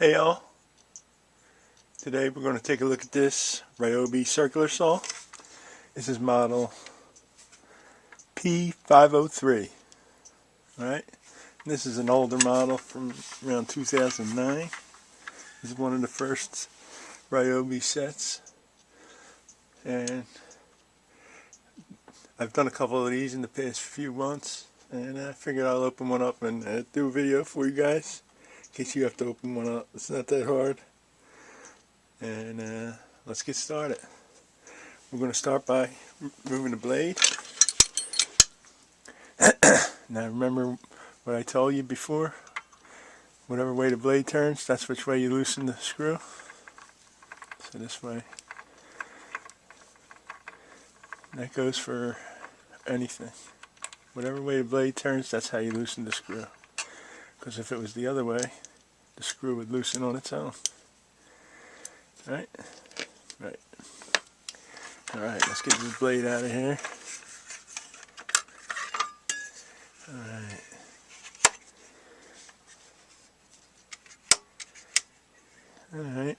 Hey y'all, today we're going to take a look at this Ryobi Circular saw. This is model P503. Alright, this is an older model from around 2009. This is one of the first Ryobi sets, and I've done a couple of these in the past few months, and I figured I'll open one up and do a video for you guys. In case you have to open one up, it's not that hard. And let's get started. We're going to start by removing the blade. Now remember what I told you before? Whatever way the blade turns, that's which way you loosen the screw. So this way. That goes for anything. Whatever way the blade turns, that's how you loosen the screw. Because if it was the other way, the screw would loosen on its own. Right? Right. Alright, let's get this blade out of here. Alright. Alright.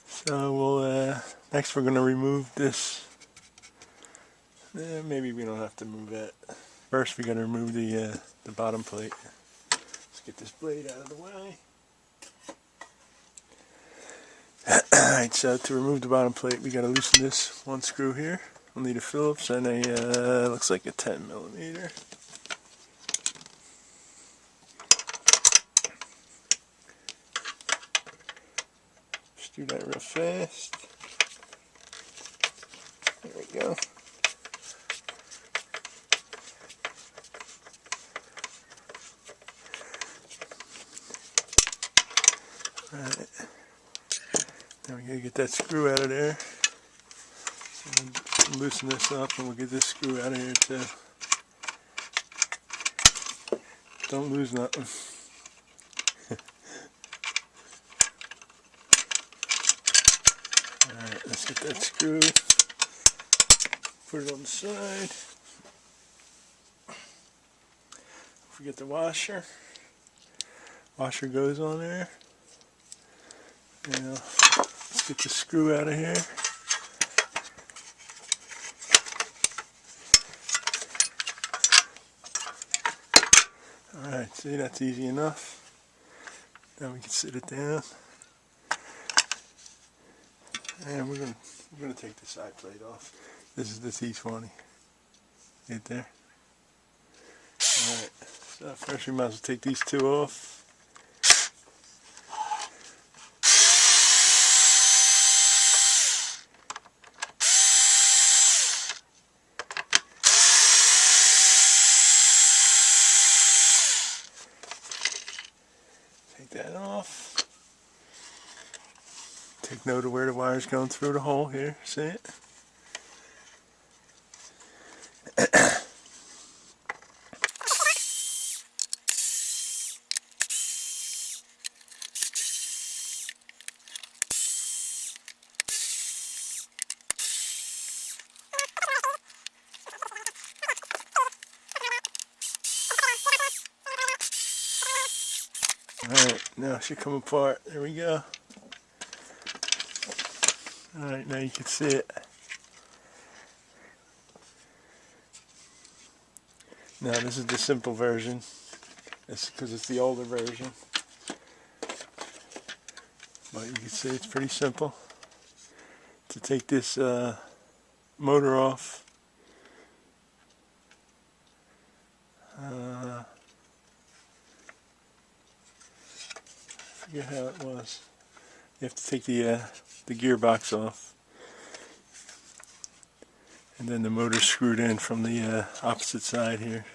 So we'll, next we're going to remove this. Maybe we don't have to move that. First we got to remove the bottom plate. Let's get this blade out of the way. Alright, so to remove the bottom plate we got to loosen this one screw here. We'll need a Phillips and a, looks like a 10mm. Just do that real fast. There we go. Alright, now we gotta get that screw out of there. So loosen this up and we'll get this screw out of here too. Don't lose nothing. Alright, let's get that screw. Put it on the side. Don't forget the washer. Washer goes on there. Now, let's get the screw out of here. Alright, see, that's easy enough. Now we can sit it down. And we're gonna take the side plate off. This is the T20. Right there. Alright, so first we might as well take these two off. Take that off. Take note of where the wire's going through the hole here. See it? Alright, now it should come apart. There we go. Alright, now you can see it. Now this is the simple version. It's because it's the older version. But you can see it's pretty simple. To take this motor off. I forget how it was. You have to take the gearbox off, and then the motor's screwed in from the opposite side here.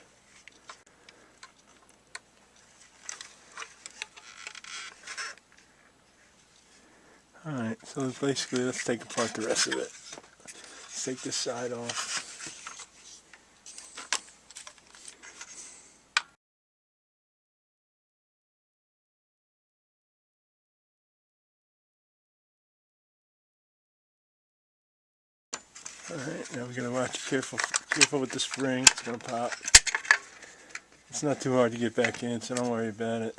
Alright, so basically let's take apart the rest of it. Let's take this side off. Alright, now we're going to watch careful with the spring. It's going to pop. It's not too hard to get back in, so don't worry about it.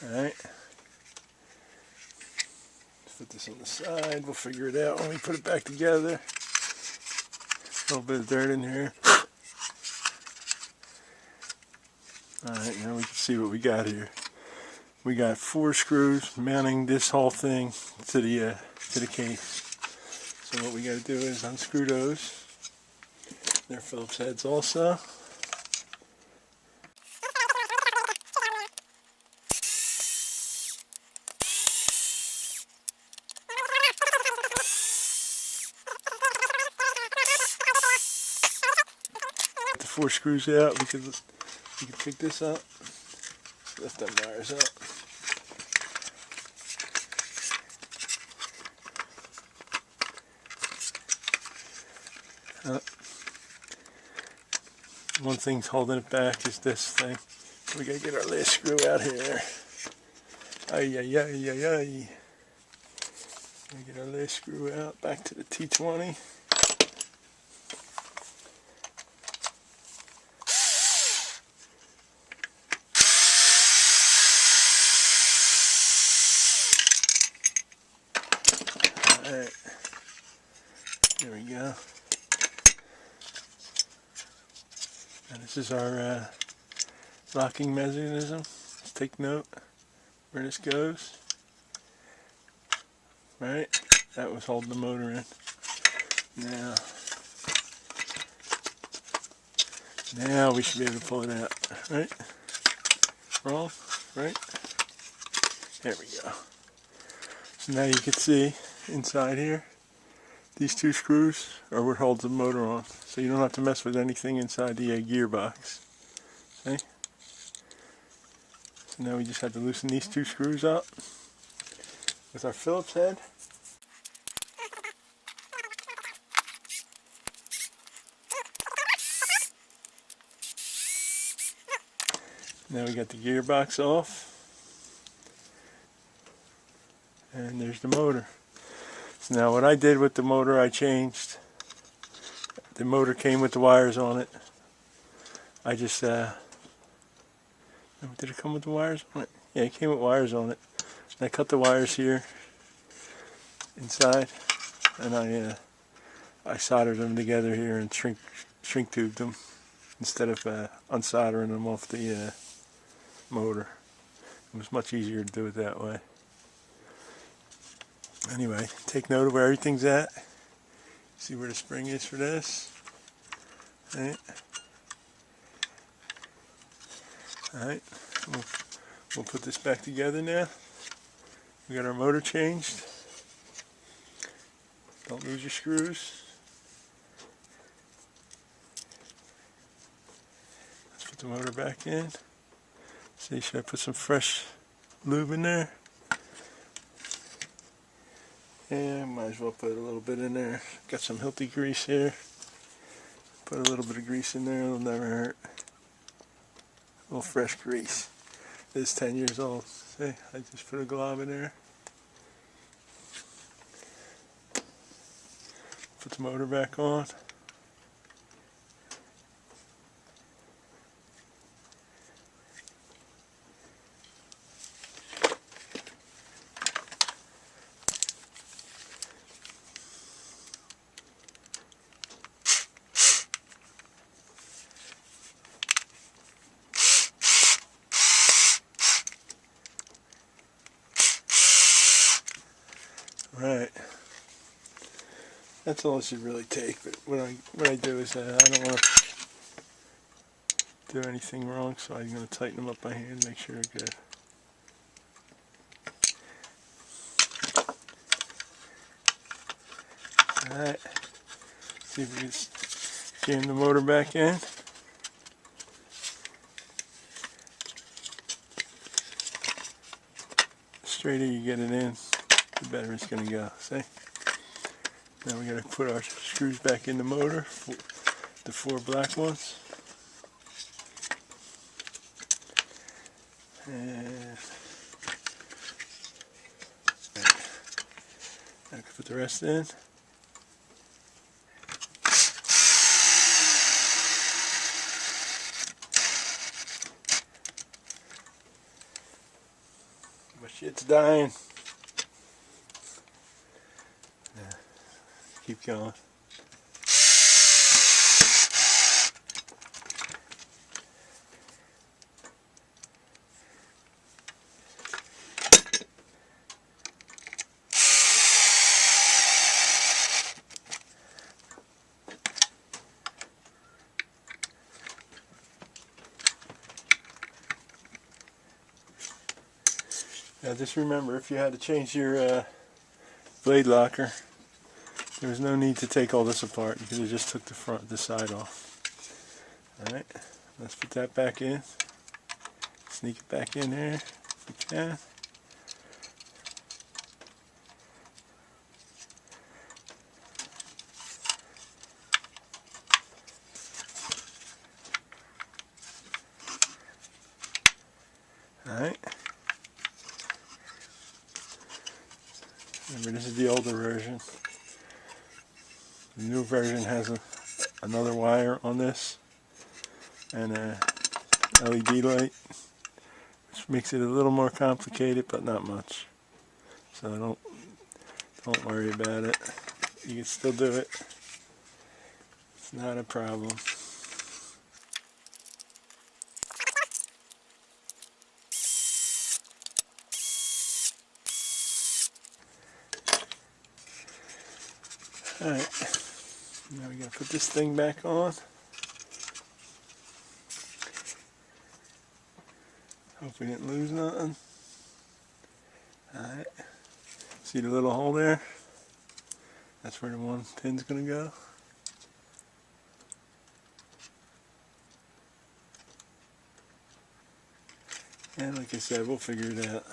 Alright. Put this on the side. We'll figure it out when we put it back together. A little bit of dirt in here. Alright, now we can see what we got here. We got 4 screws mounting this whole thing to the case. So what we got to do is unscrew those. They're Phillips heads also. Get the 4 screws out. We can pick this up. Lift them wires up. One thing's holding it back is this thing. We gotta get our last screw out here. Ay, ay, ay, ay, ay. Get our last screw out, back to the T20. Alright, there we go. And this is our locking mechanism. Let's take note where this goes. Right, that was holding the motor in. Now we should be able to pull it out. Right? Wrong? Right? There we go. So now you can see inside here, these 2 screws are what holds the motor on. So you don't have to mess with anything inside the gearbox. See? So now we just have to loosen these 2 screws up with our Phillips head. Now we got the gearbox off. And there's the motor. So now what I did with the motor, I changed. The motor came with the wires on it. I just, did it come with the wires on it? Yeah, it came with wires on it. And I cut the wires here inside, and I soldered them together here and shrink tubed them instead of unsoldering them off the motor. It was much easier to do it that way. Anyway, take note of where everything's at. See where the spring is for this. Alright. Alright. We'll put this back together now. We got our motor changed. Don't lose your screws. Let's put the motor back in. See, should I put some fresh lube in there? Yeah, might as well put a little bit in there. Got some Hilti grease here. Put a little bit of grease in there, it'll never hurt. A little fresh grease. It's 10 years old. See, I just put a glob in there. Put the motor back on. Right. That's all it should really take. But what I do is I don't want to do anything wrong, so I'm going to tighten them up by hand, make sure they're good. Alright. See if we can jam the motor back in. The straighter you get it in, the better it's going to go. See? Now we got to put our screws back in the motor, the 4 black ones. And I can put the rest in. Shit's dying. Yeah. Keep going. Now just remember, if you had to change your blade locker, there was no need to take all this apart. You could have just took the side off. Alright, let's put that back in. Sneak it back in there if we can. Alright. Remember, this is the older version. The new version has another wire on this and a LED light, which makes it a little more complicated, but not much. So don't worry about it. You can still do it. It's not a problem. Alright, now we gotta put this thing back on. Hope we didn't lose nothing. Alright, see the little hole there? That's where the one pin's gonna go. And like I said, we'll figure it out.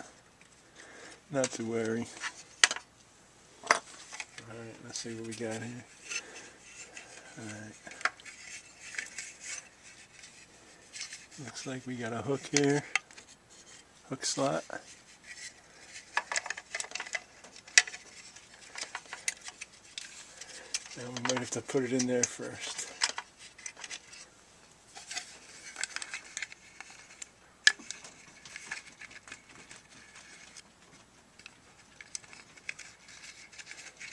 Not to worry. Alright, let's see what we got here. Alright. Looks like we got a hook here. Hook slot. Now we might have to put it in there first.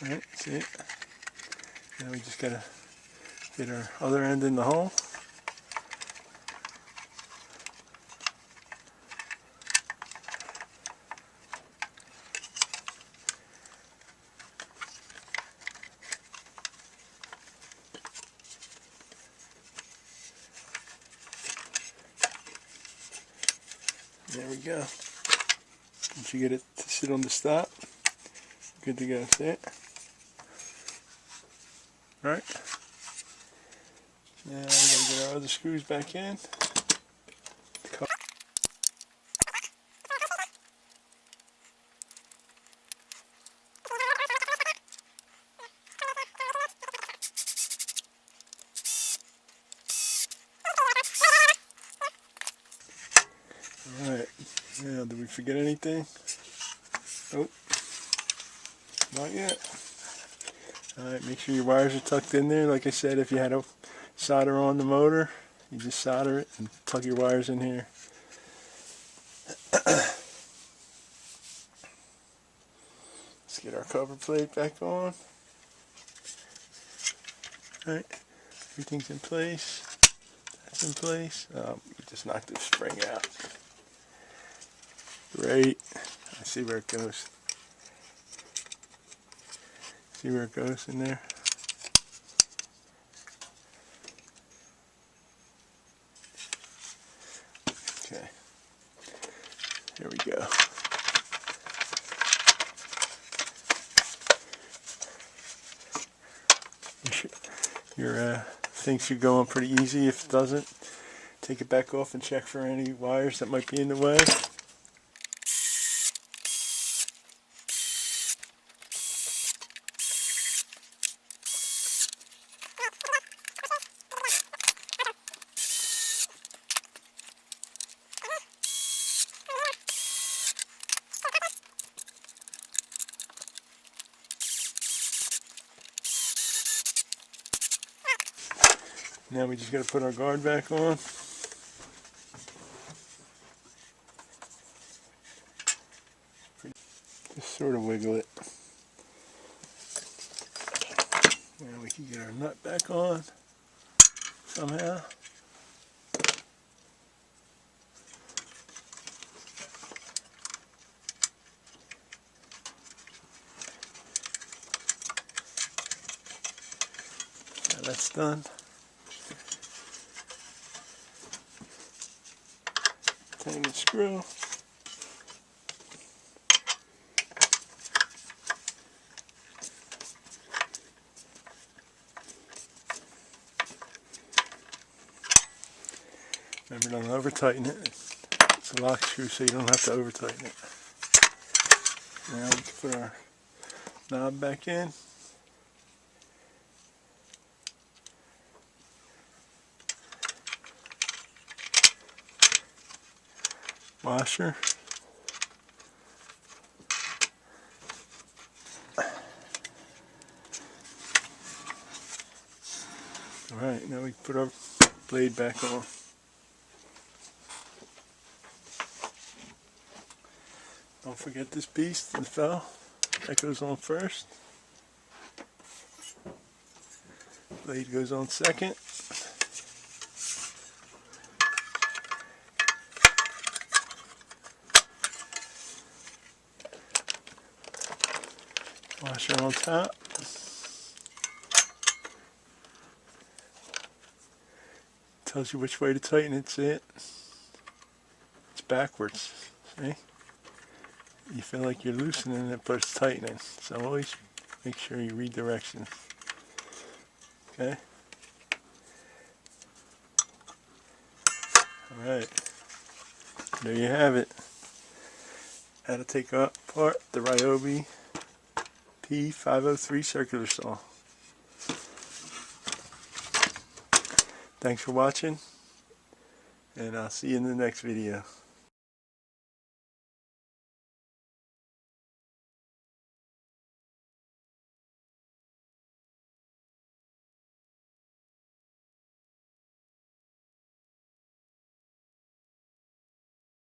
Alright, see it? Now we just gotta get our other end in the hole. There we go. Once you get it to sit on the stop, good to go. See it? Right. Now we gotta get our other screws back in. Alright, now did we forget anything? Oh, not yet. Alright, make sure your wires are tucked in there. Like I said, if you had a solder on the motor, you just solder it and tuck your wires in here. Let's get our cover plate back on. Alright, everything's in place. That's in place. We just knocked the spring out. Great. I see where it goes. See where it goes in there? Okay. Here we go. Your thing should go on pretty easy. If it doesn't, take it back off and check for any wires that might be in the way. Now we just got to put our guard back on. sort of wiggle it. Now we can get our nut back on somehow. Now that's done. Tighten the screw. Remember, don't over tighten it. It's a lock screw, so you don't have to over tighten it. Now we can put our knob back in. Washer. Alright, now we put our blade back on. Don't forget this piece, the fell. That goes on first. Blade goes on second. Washer on top. Tells you which way to tighten it, see it? It's backwards, see? You feel like you're loosening it, but it's tightening. So always make sure you read directions. Okay? Alright. There you have it. How to take apart the Ryobi P503 circular saw. Thanks for watching, and I'll see you in the next video.